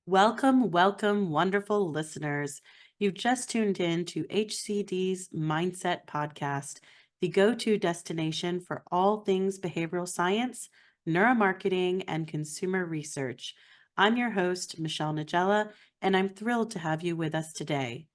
Welcome, welcome, wonderful listeners. You've just tuned in to HCD's Mindset Podcast, the go to destination for all things behavioral science, neuromarketing, and consumer research. I'm your host, Michelle Nigella, and I'm thrilled to have you with us today.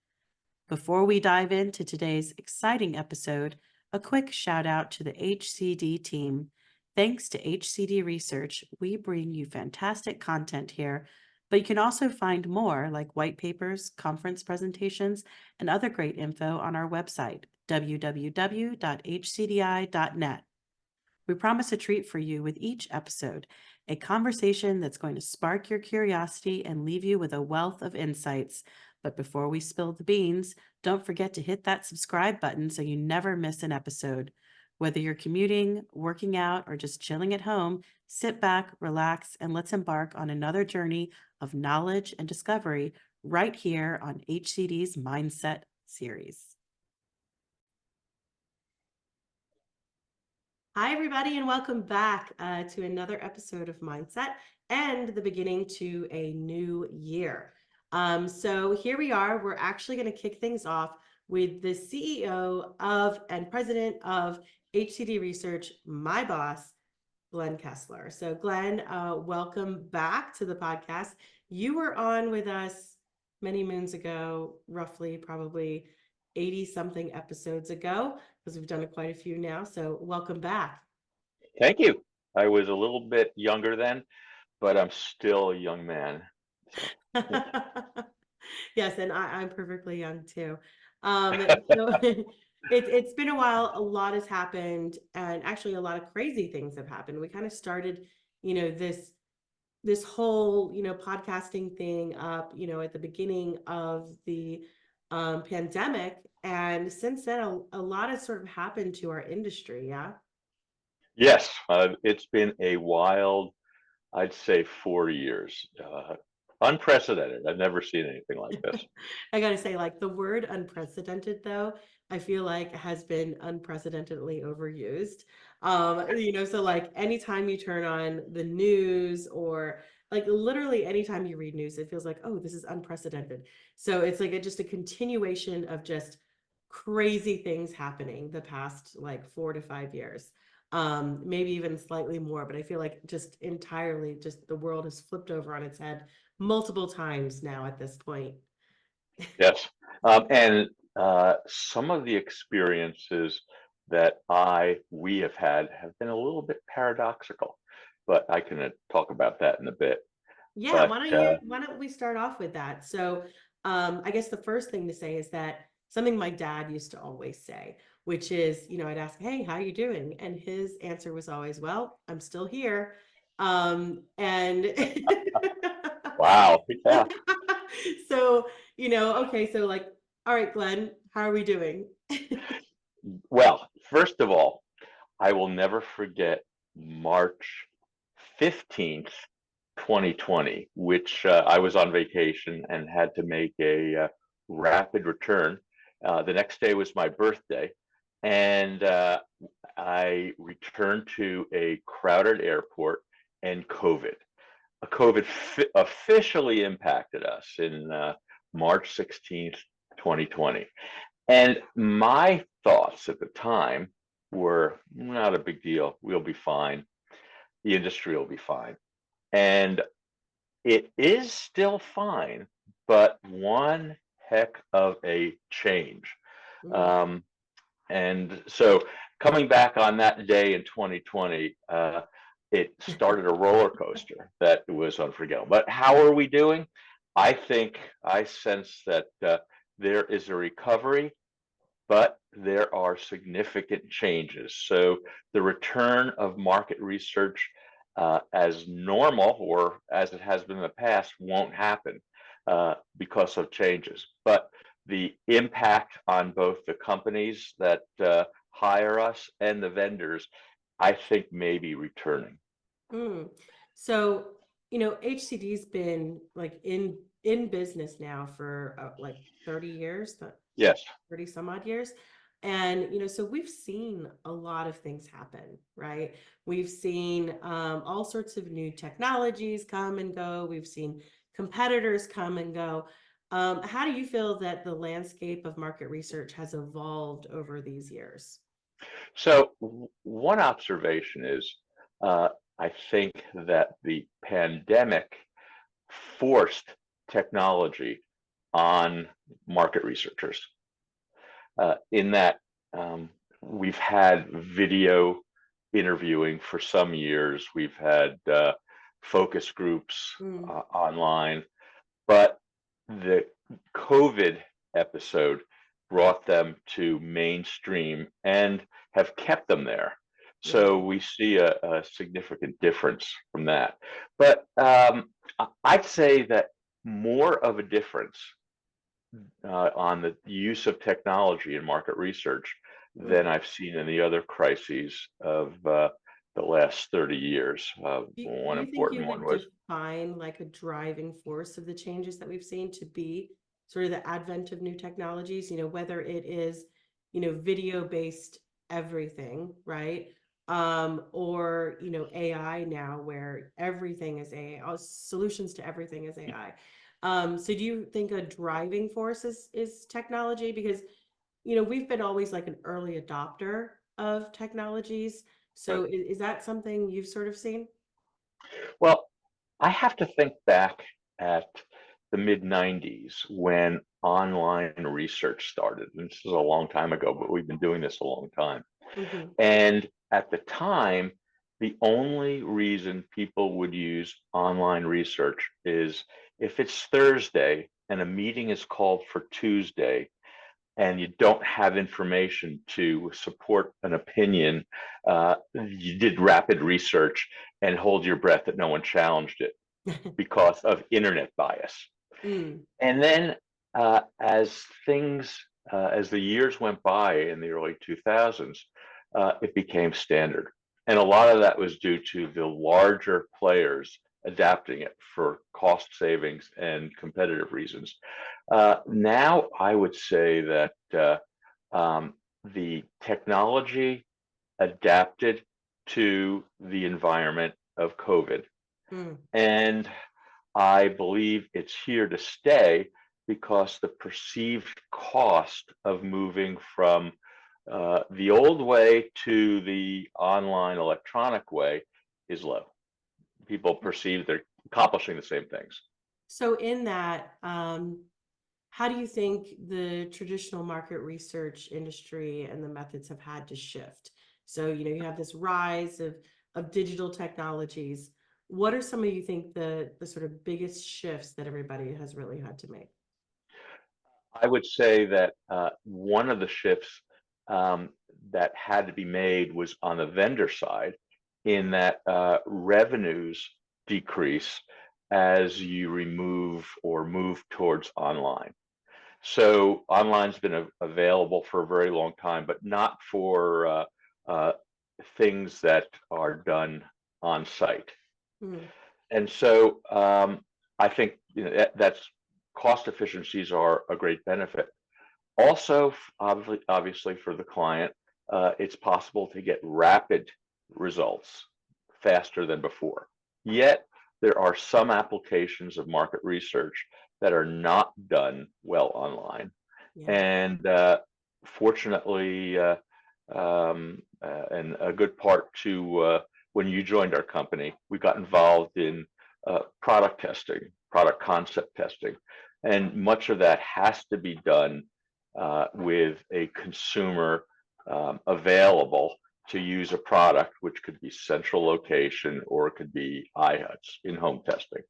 Before we dive into today's exciting episode, a quick shout out to the HCD team. Thanks to HCD Research, we bring you fantastic content here, but you can also find more like white papers, conference presentations, and other great info on our website, www.hcdi.net. We promise a treat for you with each episode, a conversation that's going to spark your curiosity and leave you with a wealth of insights. But before we spill the beans, don't forget to hit that subscribe button so you never miss an episode. Whether you're commuting, working out, or just chilling at home, sit back, relax, and let's embark on another journey of knowledge and discovery right here on HCD's Mindset series. Hi, everybody, and welcome back to another episode of Mindset and the beginning to a new year. So here we are. We're actually going to kick things off with the CEO of and president of HCD Research, my boss, Glenn Kessler. So Glenn, welcome back to the podcast. You were on with us many moons ago, roughly probably 80 something episodes ago, because we've done quite a few now. So welcome back. Thank you. I was a little bit younger then, but I'm still a young man. So Yes, and I'm perfectly young too. So it's been a while. A lot has happened, and actually a lot of crazy things have happened. We kind of started, this whole, podcasting thing up, at the beginning of the pandemic, and since then a lot has sort of happened to our industry. Yeah. yes, it's been a wild, I'd say 4 years. Unprecedented. I've never seen anything like this. I gotta say, like the word unprecedented, though, I feel like has been unprecedentedly overused. So like anytime you turn on the news or like literally anytime you read news, it feels like, oh, this is unprecedented. So it's like just a continuation of just crazy things happening the past like 4 to 5 years. Maybe even slightly more, but I feel like just entirely just the world has flipped over on its head multiple times now at this point. Yes. And some of the experiences that we have had have been a little bit paradoxical, but I can talk about that in a bit. Yeah, But why don't we start off with that? So, I guess the first thing to say is that something my dad used to always say, which is, I'd ask, "Hey, how you doing?" And his answer was always, "Well, I'm still here." And wow, yeah. so, okay, so like, all right, Glenn, how are we doing? Well, first of all, I will never forget March 15th, 2020, which I was on vacation and had to make a rapid return. The next day was my birthday, and I returned to a crowded airport, and COVID officially impacted us in March 16th, 2020. And my thoughts at the time were not a big deal. We'll be fine. The industry will be fine. And it is still fine, but one heck of a change. Mm. Um, and so coming back on that day in 2020, it started a roller coaster that was unforgettable. But how are we doing? I sense that there is a recovery, but there are significant changes. So the return of market research as normal or as it has been in the past won't happen because of changes. But the impact on both the companies that hire us and the vendors, I think may be returning. Mm. So, HCD's been like in business now for like 30 years, Yes. 30 some odd years. And, so we've seen a lot of things happen, right? We've seen all sorts of new technologies come and go. We've seen competitors come and go. How do you feel that the landscape of market research has evolved over these years? So one observation is, uh, I think that the pandemic forced technology on market researchers. In that we've had video interviewing for some years, we've had focus groups Mm, online, but the COVID episode brought them to mainstream and have kept them there. So right. we see a significant difference from that. But I'd say that more of a difference on the use of technology in market research Mm. than I've seen in the other crises of the last 30 years. Do One you think important you one would was define like a driving force of the changes that we've seen to be sort of the advent of new technologies, whether it is, video based everything, right? Or, AI now where everything is AI, all solutions to everything is AI. So do you think a driving force is technology? Because, we've been always like an early adopter of technologies. So right. is that something you've sort of seen? Well, I have to think back at the mid 90s when online research started. And this is a long time ago, but we've been doing this a long time. Mhm. And at the time, the only reason people would use online research is if it's Thursday and a meeting is called for Tuesday and you don't have information to support an opinion, you did rapid research and hold your breath that no one challenged it because of internet bias. Mm, And then as the years went by in the early 2000s, it became standard. And a lot of that was due to the larger players adapting it for cost savings and competitive reasons. Now, I would say that the technology adapted to the environment of COVID. mm. And I believe it's here to stay because the perceived cost of moving from the old way to the online electronic way is low. People perceive they're accomplishing the same things. So in that, how do you think the traditional market research industry and the methods have had to shift? So, you have this rise of digital technologies. What are some of you think the sort of biggest shifts that everybody has really had to make? I would say that one of the shifts um, that had to be made was on the vendor side, in that revenues decrease as you remove or move towards online. So online's been available for a very long time, but not for uh, things that are done on site. Mm, And so I think that's cost efficiencies are a great benefit. Also, obviously for the client, it's possible to get rapid results faster than before. Yet, there are some applications of market research that are not done well online. yeah. And fortunately, and a good part to when you joined our company, we got involved in product testing, product concept testing. And much of that has to be done with a consumer available to use a product, which could be central location or it could be iHuts in-home testing.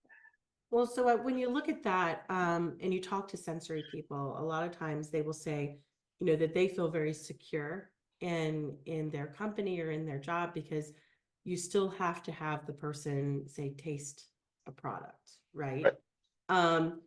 Well, so when you look at that, and you talk to sensory people, a lot of times they will say, that they feel very secure in their company or in their job because you still have to have the person say taste a product, right? Right. Um,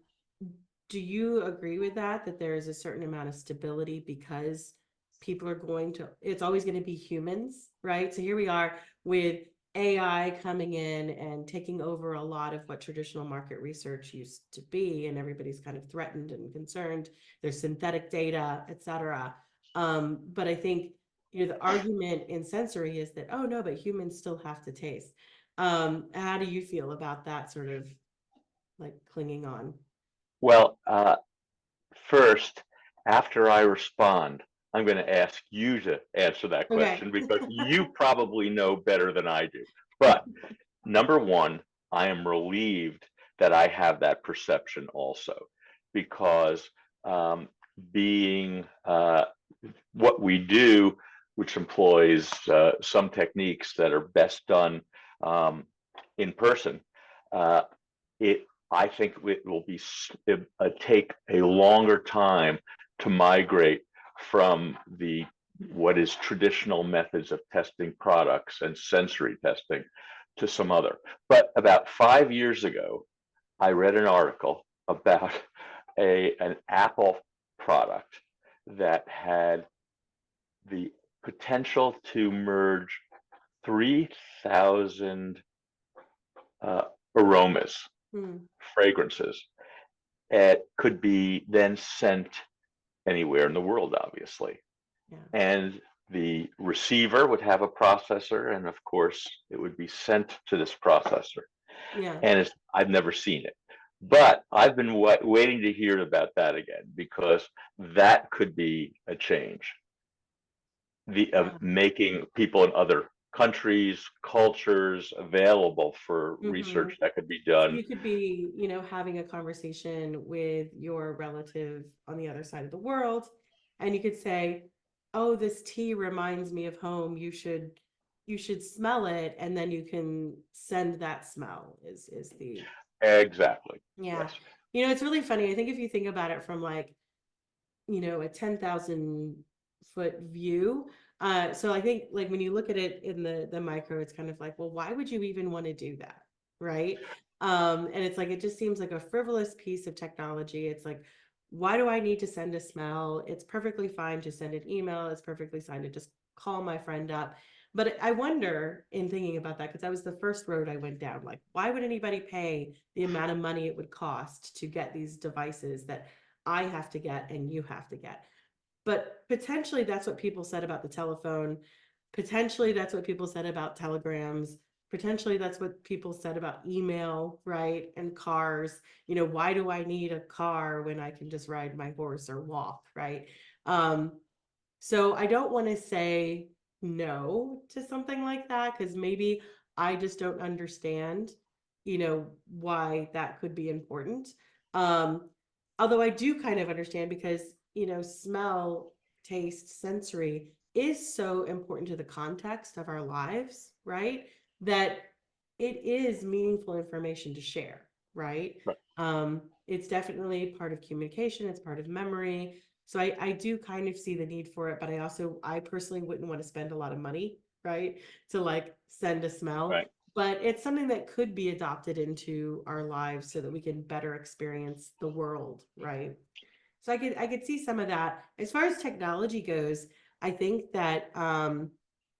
do you agree with that, that there is a certain amount of stability because people are going to, it's always going to be humans, right? So here we are with AI coming in and taking over a lot of what traditional market research used to be, and everybody's kind of threatened and concerned. There's synthetic data, et cetera. But I think, the argument in sensory is that, oh no, but humans still have to taste. How do you feel about that sort of? like clinging on? Well, first, after I respond, I'm going to ask you to answer that Okay. question because you probably know better than I do. But number one, I am relieved that I have that perception also, because being what we do, which employs some techniques that are best done um, in person, uh, it I think it will take a longer time to migrate from the what is traditional methods of testing products and sensory testing to some other. But about 5 years ago, I read an article about an Apple product that had the potential to merge 3,000 uh, aromas, Hmm. fragrances. It could be then sent anywhere in the world, obviously. Yeah. And the receiver would have a processor, and of course, it would be sent to this processor. Yeah. And I've never seen it. But I've been waiting to hear about that again, because that could be a change. Of Yeah. making people in other countries, cultures available for Mm-hmm. research that could be So done. you could be, you know, having a conversation with your relative on the other side of the world, and you could say, "Oh, this tea reminds me of home. You should smell it," and then you can send that smell is the Exactly. yeah. Yes. You know, it's really funny. I think if you think about it from like, you know, a 10,000 foot view. So I think like when you look at it in the micro, it's kind of like, well, why would you even want to do that? Right. And it's like it just seems like a frivolous piece of technology. It's like, why do I need to send a smell? It's perfectly fine to send an email. It's perfectly fine to just call my friend up. But I wonder in thinking about that, because that was the first road I went down. Like, why would anybody pay the amount of money it would cost to get these devices that I have to get and you have to get? But potentially that's what people said about the telephone. Potentially that's what people said about telegrams. Potentially that's what people said about email, right? And cars. You know, why do I need a car when I can just ride my horse or walk, right? Um, so I don't want to say no to something like that because maybe I just don't understand, you know, why that could be important. Um, Although I do kind of understand because, you know, smell, taste, sensory is so important to the context of our lives, right? That it is meaningful information to share, right? Right. It's definitely part of communication, it's part of memory. So I do kind of see the need for it, but I personally wouldn't want to spend a lot of money, right? To like send a smell. Right. But it's something that could be adopted into our lives so that we can better experience the world, right? So I could see some of that. As far as technology goes, I think that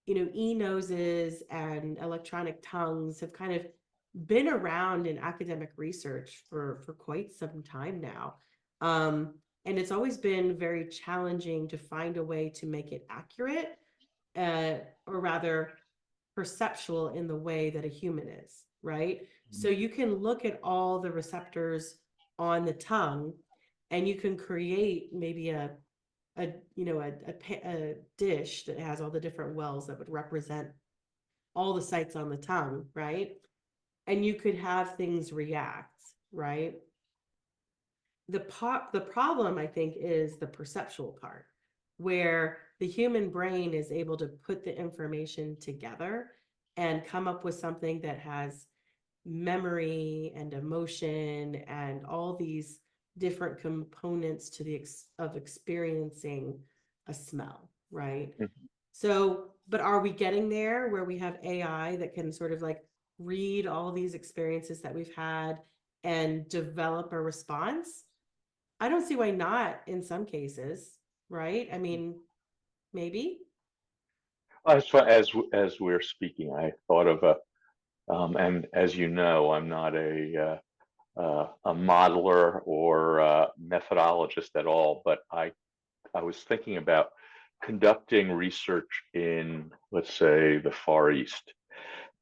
you know, e-noses and electronic tongues have kind of been around in academic research for quite some time now. And it's always been very challenging to find a way to make it accurate, uh, or rather perceptual in the way that a human is, right? So you can look at all the receptors on the tongue and you can create maybe a you know a dish that has all the different wells that would represent all the sites on the tongue, right? And you could have things react, right? The problem I think is the perceptual part, where the human brain is able to put the information together and come up with something that has memory and emotion and all these different components to of experiencing a smell, right? Mhm. So, but are we getting there where we have AI that can sort of like read all these experiences that we've had and develop a response? I don't see why not in some cases, right? I mean, maybe. As we're speaking, I thought of and as you know, I'm not a modeler or methodologist at all, but I was thinking about conducting research in, let's say, the Far East,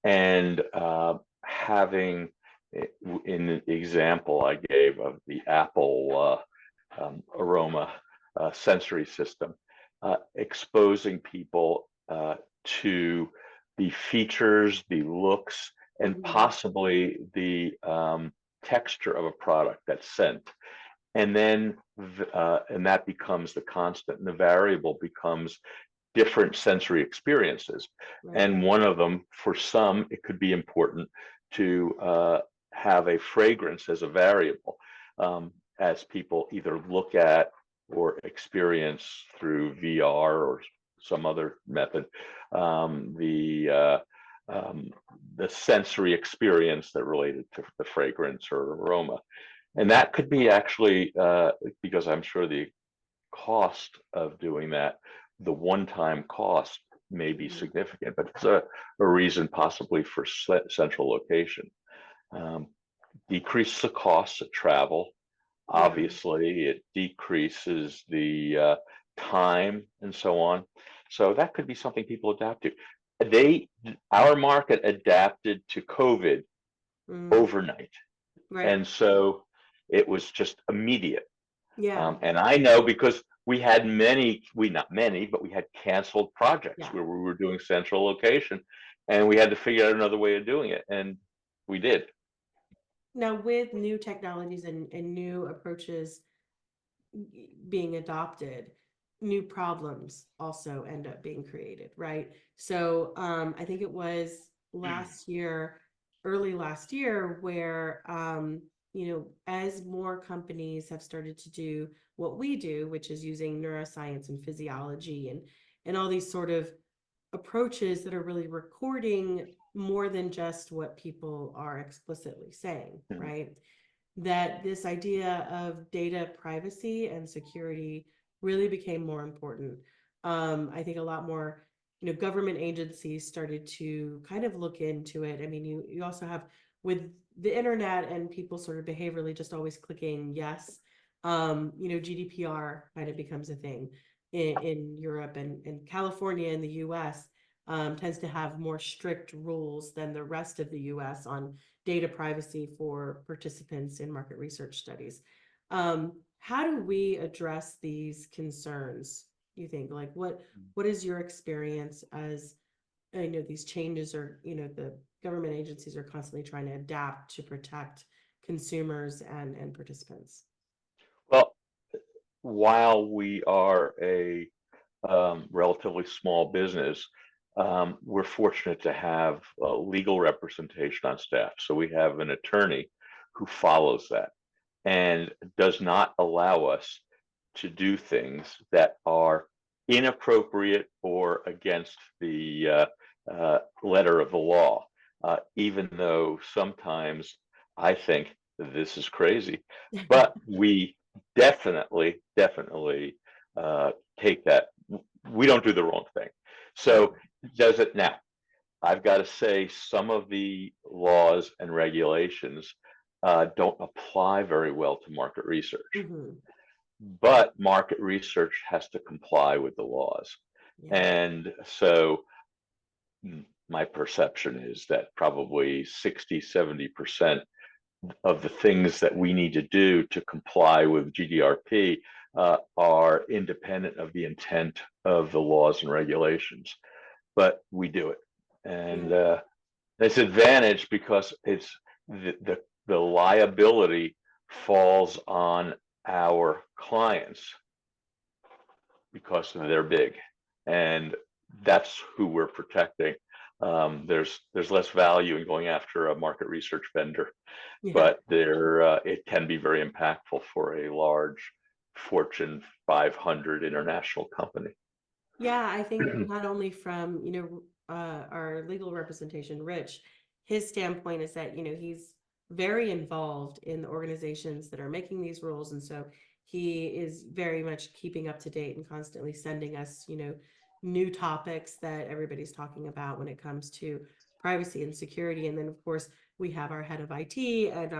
and having in the example I gave of the Apple aroma sensory system, exposing people to the features, the looks, and Mhm. possibly the texture of a product, that scent. And then, and that becomes the constant, and the variable becomes different sensory experiences. Right. And one of them, for some, it could be important to have a fragrance as a variable, as people either look at or experience through VR or some other method, um, the uh, the sensory experience that related to the fragrance or aroma. And that could be actually, because I'm sure the cost of doing that, the one-time cost may be Mhm. significant, but it's a reason possibly for central location. Um, Decrease the costs of travel. Yeah. Obviously, it decreases the time and so on. So that could be something people adapt to. They, our market adapted to COVID Mm. overnight. Right. And so it was just immediate. Yeah. And I know because we had many, we not many, but we had canceled projects Yeah. where we were doing central location, and we had to figure out another way of doing it, and we did. Now, with new technologies and new approaches being adopted, new problems also end up being created, right? So I think it was last year, early last year, where as more companies have started to do what we do, which is using neuroscience and physiology and all these sort of approaches that are really recording more than just what people are explicitly saying, Mhm. right? That this idea of data privacy and security really became more important. I think a lot more, government agencies started to kind of look into it. I mean, you also have with the internet and people sort of behaviorally just always clicking yes. GDPR kind of becomes a thing in Europe and California in the US tends to have more strict rules than the rest of the US on data privacy for participants in market research studies. How do we address these concerns? You think, like, what is your experience as I know these changes are, the government agencies are constantly trying to adapt to protect consumers and participants. Well, while we are a relatively small business, we're fortunate to have legal representation on staff. So we have an attorney who follows that and does not allow us to do things that are inappropriate or against the letter of the law, even though sometimes I think this is crazy. But we definitely take that. We don't do the wrong thing. Right. So does it now? I've got to say some of the laws and regulations don't apply very well to market research, Hmm. but market research has to comply with the laws. Yeah. And so my perception is that probably 60–70% of the things that we need to do to comply with GDRP are independent of the intent of the laws and regulations, but we do it. And Yeah. it's advantage because it's the liability falls on our clients because they're big, and that's who we're protecting. There's less value in going after a market research vendor, Yeah. but it can be very impactful for a large Fortune 500 international company. Yeah, I think not only from, our legal representation, Rich, his standpoint is that, he's very involved in the organizations that are making these rules. And so he is very much keeping up to date and constantly sending us, new topics that everybody's talking about when it comes to privacy and security. And then, of course, we have our head of IT and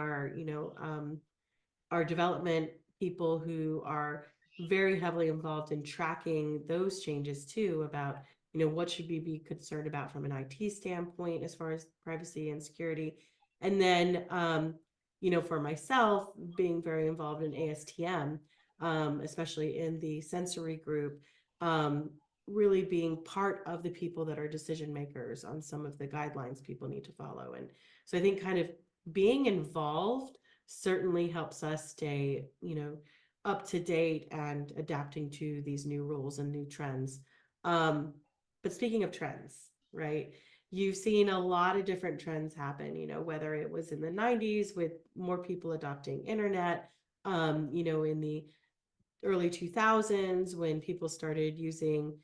our development people who are very heavily involved in tracking those changes too about what should we be concerned about from an IT standpoint as far as privacy and security And then, for myself, being very involved in ASTM, especially in the sensory group, um, really being part of the people that are decision makers on some of the guidelines people need to follow. And so I think kind of being involved certainly helps us stay, up to date and adapting to these new rules and new trends. But speaking of trends, right? You've seen a lot of different trends happen, whether it was in the 90s with more people adopting internet, in the early 2000s when people started using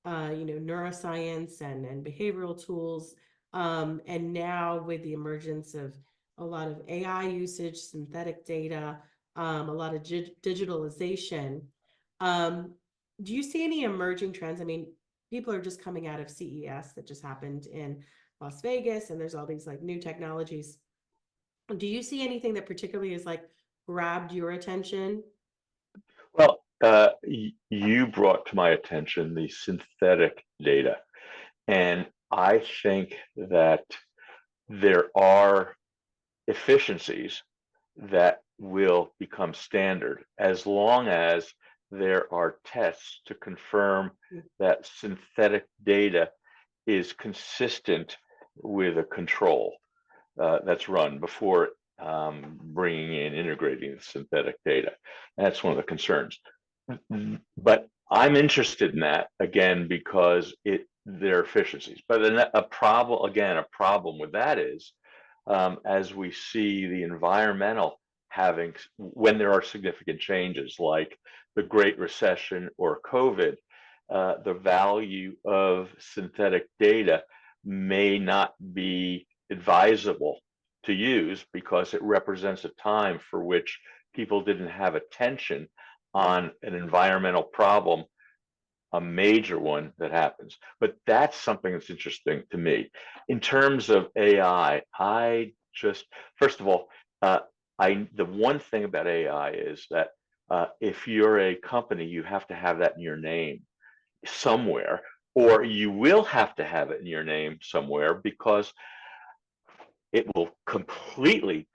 neuroscience and behavioral tools. And now with the emergence of a lot of AI usage, synthetic data, a lot of digitalization. Um, do you see any emerging trends? I mean, people are just coming out of CES that just happened in Las Vegas, and there's all these like new technologies. Do you see anything that particularly has like grabbed your attention? Well, you brought to my attention the synthetic data, and I think that there are efficiencies that will become standard as long as there are tests to confirm that synthetic data is consistent with a control that's run before bringing in integrating the synthetic data. And that's one of the concerns. But I'm interested in that again because their efficiencies. But then a problem with that is as we see the environmental having when there are significant changes like the Great Recession or COVID, the value of synthetic data may not be advisable to use because it represents a time for which people didn't have attention on an environmental problem, a major one that happens. But that's something that's interesting to me. In terms of AI, I just, first of all, the one thing about AI is that if you're a company, you have to have that in your name somewhere, or you will have to have it in your name somewhere because it will completely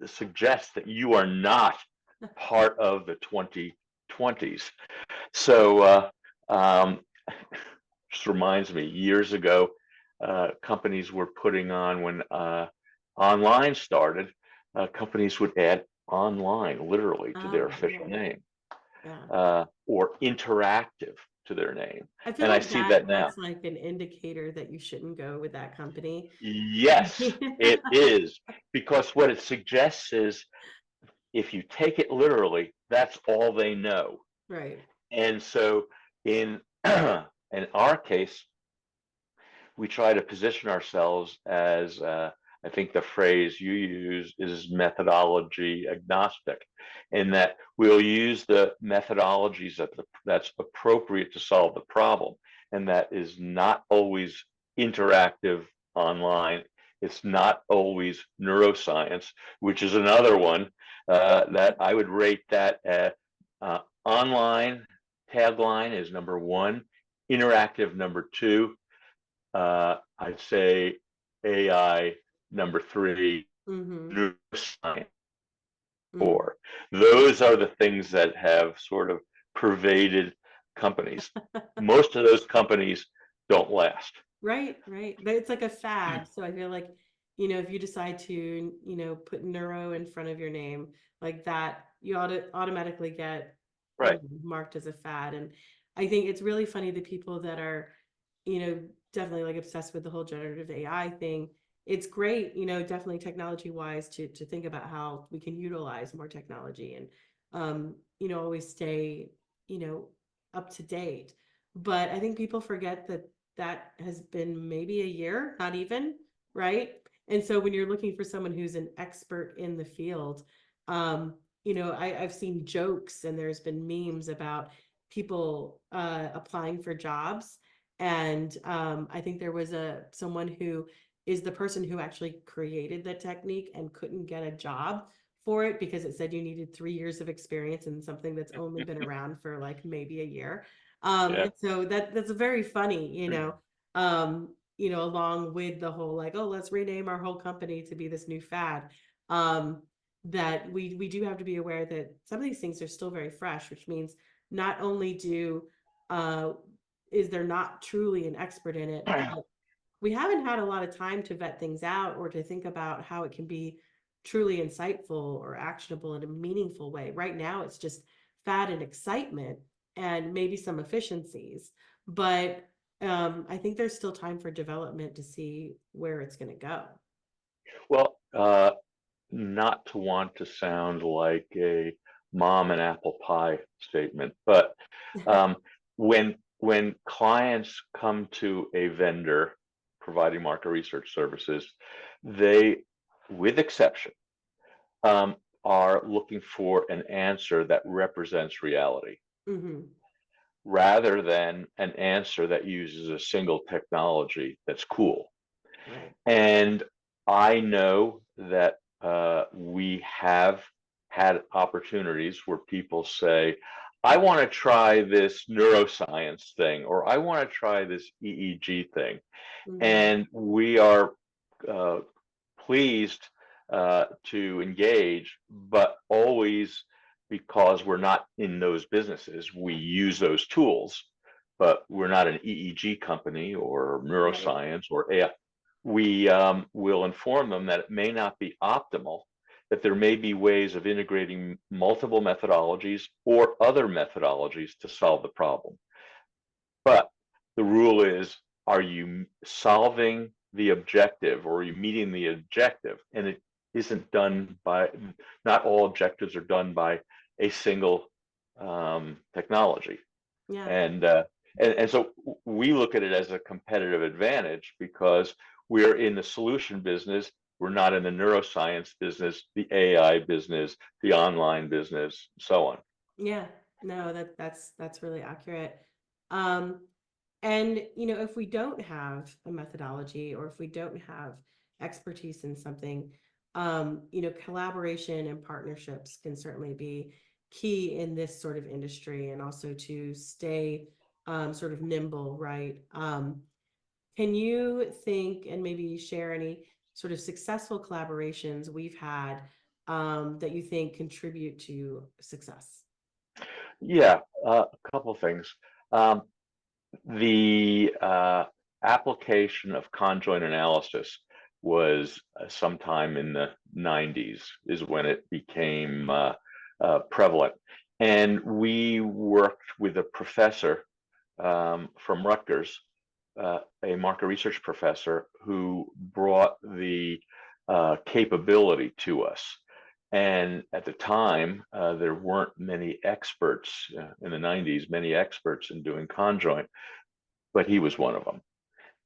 suggest that you are not part of the 2020s. So, just reminds me, years ago, companies were putting on when online started, companies would add online literally to their Oh, official yeah, name yeah. or interactive to their name. I feel And I like see that now. that's like an indicator that you shouldn't go with that company. Yes, it is. Because what it suggests is if you take it literally, that's all they know. Right. And so in in our case, we try to position ourselves as I think the phrase you use is methodology agnostic, in that we'll use the methodologies that's appropriate to solve the problem, and that is not always interactive online. It's not always neuroscience, which is another one that I would rate that online tagline is number one, interactive number two, I'd say AI number three, Mm-hmm. neuroscience Mm. four. Those are the things that have sort of pervaded companies. Most of those companies don't last. Right, right. But it's like a fad. So I feel like, if you decide to, put neuro in front of your name, like that, you ought to automatically get, Right. marked as a fad. And I think it's really funny the people that are, definitely like obsessed with the whole generative AI thing. It's great, definitely technology wise to think about how we can utilize more technology and always stay, you know, up to date. But I think people forget that that has been maybe a year, not even, right? And so when you're looking for someone who's an expert in the field, I've seen jokes and there's been memes about people applying for jobs. And I think there was someone who is the person who actually created the technique and couldn't get a job for it because it said you needed 3 years of experience in something that's only been around for like maybe a year. Yeah. And so that's very funny, along with the whole like, oh, let's rename our whole company to be this new fad, that we do have to be aware that some of these things are still very fresh, which means not only uh is there not truly an expert in it, but we haven't had a lot of time to vet things out or to think about how it can be truly insightful or actionable in a meaningful way. Right now, it's just fad and excitement and maybe some efficiencies. But I think there's still time for development to see where it's going to go. Well, not to want to sound like a mom and apple pie statement, but um, when clients come to a vendor providing market research services, they, with exception, um, are looking for an answer that represents reality Hmm. rather than an answer that uses a single technology that's cool. Right. And I know that we have had opportunities where people say, I want to try this neuroscience thing, or I want to try this EEG thing. Hmm. And we are uh, pleased to engage, but always because we're not in those businesses, we use those tools, but we're not an EEG company or Right. neuroscience or AI. We will inform them that it may not be optimal, that there may be ways of integrating multiple methodologies or other methodologies to solve the problem. But the rule is, are you solving the objective or are you meeting the objective? And it isn't done by, not all objectives are done by a single technology. Yeah. And, and so we look at it as a competitive advantage because we're in the solution business. We're not in the neuroscience business, the AI business, the online business, so on. Yeah. No, that's really accurate. Um, And, if we don't have a methodology or if we don't have expertise in something, collaboration and partnerships can certainly be key in this sort of industry and also to stay sort of nimble, right? Can you think and maybe share any sort of successful collaborations we've had that you think contribute to success? Yeah, a couple of things. Um, The application of conjoint analysis was sometime in the 90s is when it became prevalent. And we worked with a professor from Rutgers, a market research professor who brought the capability to us. And at the time, there weren't many experts in the 90s, many experts in doing conjoint, but he was one of them.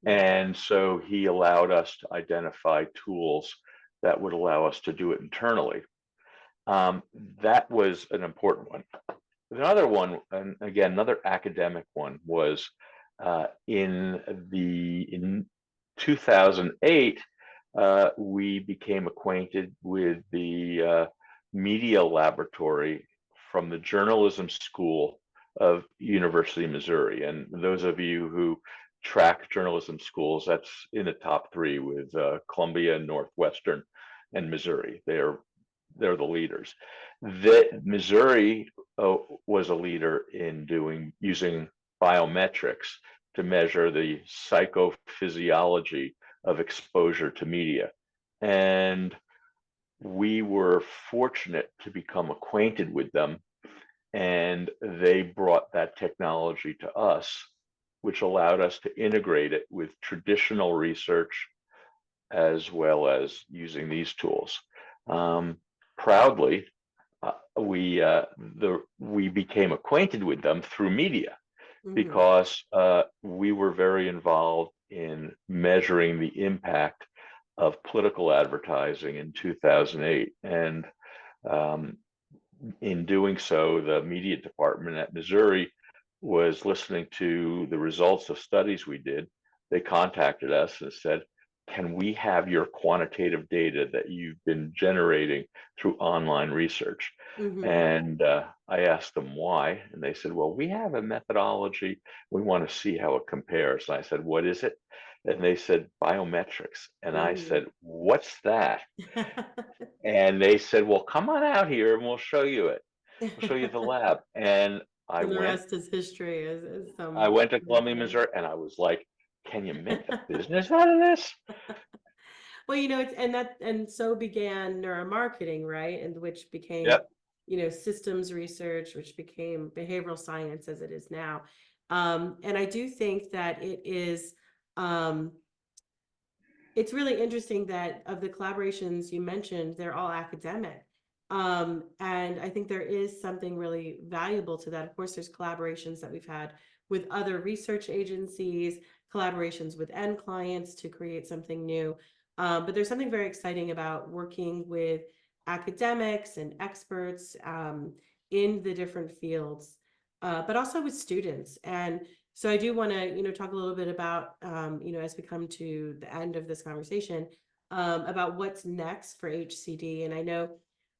Yeah. And so he allowed us to identify tools that would allow us to do it internally. Um, that was an important one. Another one, and again, another academic one, was in 2008, we became acquainted with the media laboratory from the journalism school of University of Missouri. And those of you who track journalism schools, that's in the top three with Columbia, Northwestern, and Missouri. They're the leaders. That Missouri was a leader in using biometrics to measure the psychophysiology of exposure to media. And we were fortunate to become acquainted with them, and they brought that technology to us, which allowed us to integrate it with traditional research as well as using these tools. Proudly, we became acquainted with them through media Hmm. because we were very involved in measuring the impact of political advertising in 2008. And um, in doing so, the media department at Missouri was listening to the results of studies we did. They contacted us and said, can we have your quantitative data that you've been generating through online research? Hmm. And I asked them why, and they said, well, we have a methodology. We want to see how it compares. And I said, what is it? and they said biometrics. And I Ooh. said, what's that? And they said, well, come on out here and we'll show you it. We'll show you the lab. And I And the went, rest is history, as I some went to would Columbia, say. Missouri, and I was like, can you make a business out of this? Well, and so began neuromarketing, right? And which became, Yep. systems research, which became behavioral science as it is now. And I do think that um, it's really interesting that of the collaborations you mentioned, they're all academic. And I think there is something really valuable to that. Of course, there's collaborations that we've had with other research agencies, collaborations with end clients to create something new. But there's something very exciting about working with academics and experts in the different fields, but also with students. And so I do want to, talk a little bit about, as we come to the end of this conversation, about what's next for HCD. And I know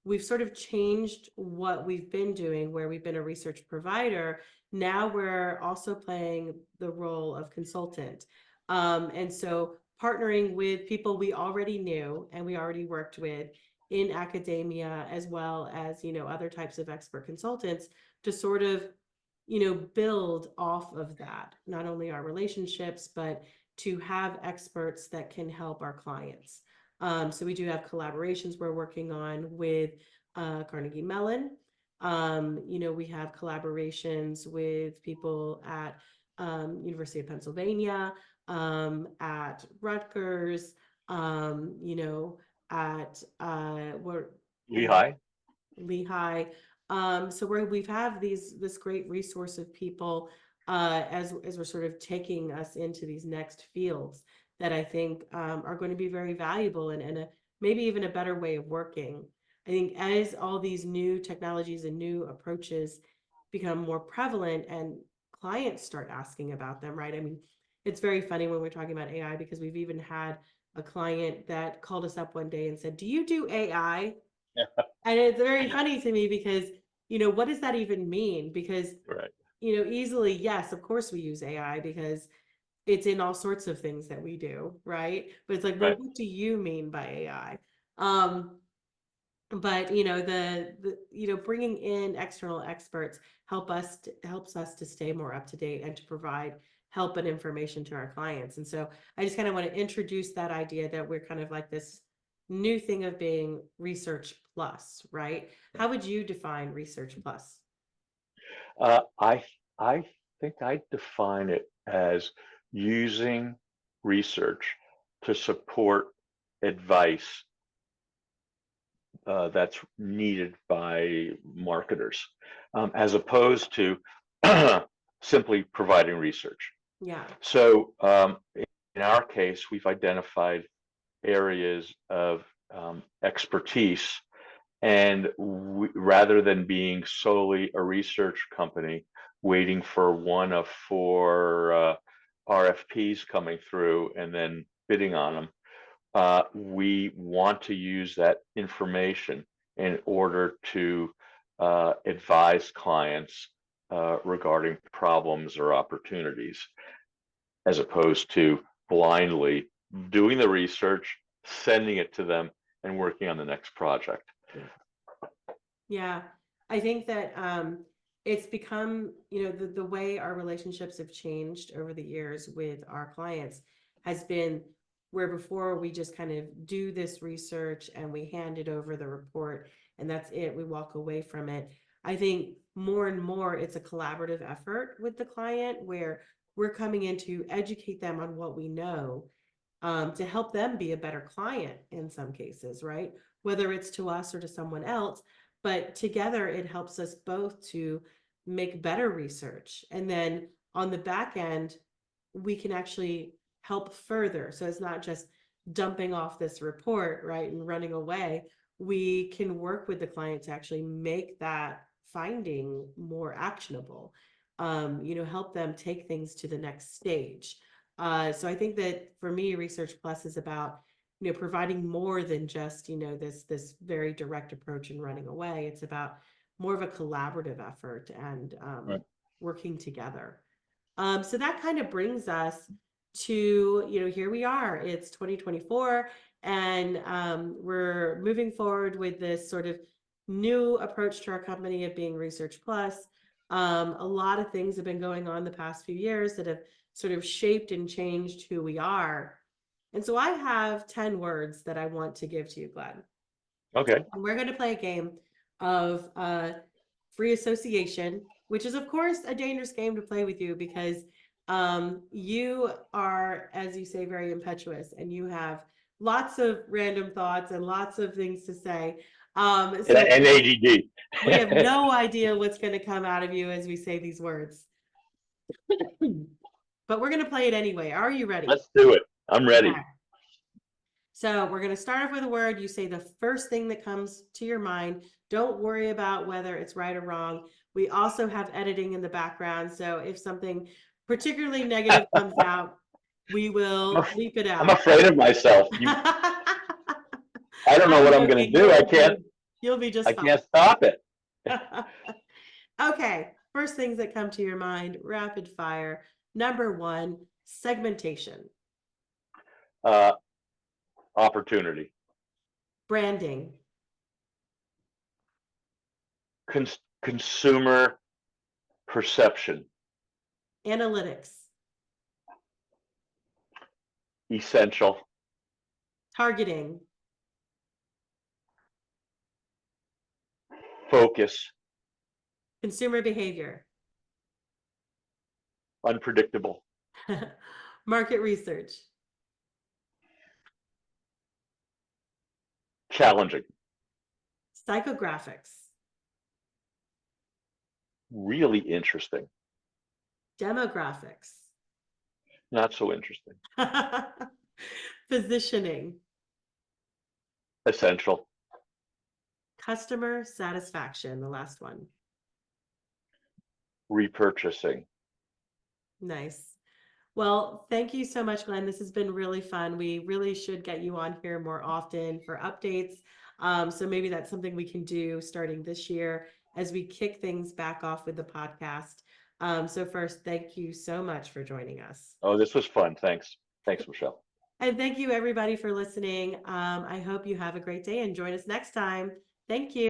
we've sort of changed what we've been doing, where we've been a research provider. Now we're also playing the role of consultant. And so partnering with people we already knew and we already worked with in academia, as well as, other types of expert consultants to sort of build off of that, not only our relationships, but to have experts that can help our clients. So we do have collaborations we're working on with Carnegie Mellon. We have collaborations with people at University of Pennsylvania, at Rutgers, at we're Lehigh. Lehigh. So we've have this great resource of people as we're sort of taking us into these next fields that I think are going to be very valuable and maybe even a better way of working. I think as all these new technologies and new approaches become more prevalent and clients start asking about them, right? I mean, it's very funny when we're talking about AI because we've even had a client that called us up one day and said, "Do you do AI?" And it's very funny to me because, what does that even mean? Because, Right. easily, yes, of course we use AI because it's in all sorts of things that we do, right? But it's like, well, Right. what do you mean by AI? But bringing in external experts helps us to stay more up to date and to provide help and information to our clients. And so I just kind of want to introduce that idea that we're kind of like this new thing of being research plus, right? How would you define research plus? Uh, I I think I define it as using research to support advice that's needed by marketers, as opposed to simply providing research. Yeah. So, in our case, we've identified areas of expertise, and rather than being solely a research company waiting for one of four RFPs coming through and then bidding on them, we want to use that information in order to advise clients regarding problems or opportunities, as opposed to blindly doing the research, sending it to them, and working on the next project. Yeah. Yeah, I think that it's become, the way our relationships have changed over the years with our clients has been where before we just kind of do this research and we hand it over the report and that's it, we walk away from it. I think more and more it's a collaborative effort with the client where we're coming in to educate them on what we know, to help them be a better client in some cases, right? Whether it's to us or to someone else, but together it helps us both to make better research. And then on the back end, we can actually help further. So it's not just dumping off this report, right, and running away. We can work with the client to actually make that finding more actionable, help them take things to the next stage. So I think that for me, Research Plus is about, providing more than just, this very direct approach and running away. It's about more of a collaborative effort and Right. working together. So that kind of brings us to, here we are, it's 2024, and we're moving forward with this sort of new approach to our company of being Research Plus. A lot of things have been going on the past few years that have sort of shaped and changed who we are. And so I have 10 words that I want to give to you, Glenn. Okay. And we're going to play a game of free association, which is, of course, a dangerous game to play with you because you are, as you say, very impetuous, and you have lots of random thoughts and lots of things to say. So And ADD. we have no idea what's going to come out of you as we say these words. But we're going to play it anyway. Are you ready? Let's do it. I'm ready. Okay. So we're going to start off with a word. You say the first thing that comes to your mind. Don't worry about whether it's right or wrong. We also have editing in the background. So if something particularly negative comes out, we will bleep it out. I'm afraid of myself. I don't know what I'm going to do. I can't. You'll be just fine. I can't stop it. Okay. First things that come to your mind, rapid fire. Number 1, segmentation. Opportunity. Branding. Consumer perception. Analytics. Essential. Targeting. Focus. Consumer behavior. Unpredictable. Market research. Challenging. Psychographics. Really interesting. Demographics. Not so interesting. Positioning. Essential. Customer satisfaction, the last one. Repurchasing. Nice. Well, thank you so much, Glenn. This has been really fun. We really should get you on here more often for updates. So maybe that's something we can do starting this year as we kick things back off with the podcast. So first, thank you so much for joining us. Oh, this was fun. Thanks. Thanks, Michelle. And thank you, everybody, for listening. I hope you have a great day and join us next time. Thank you.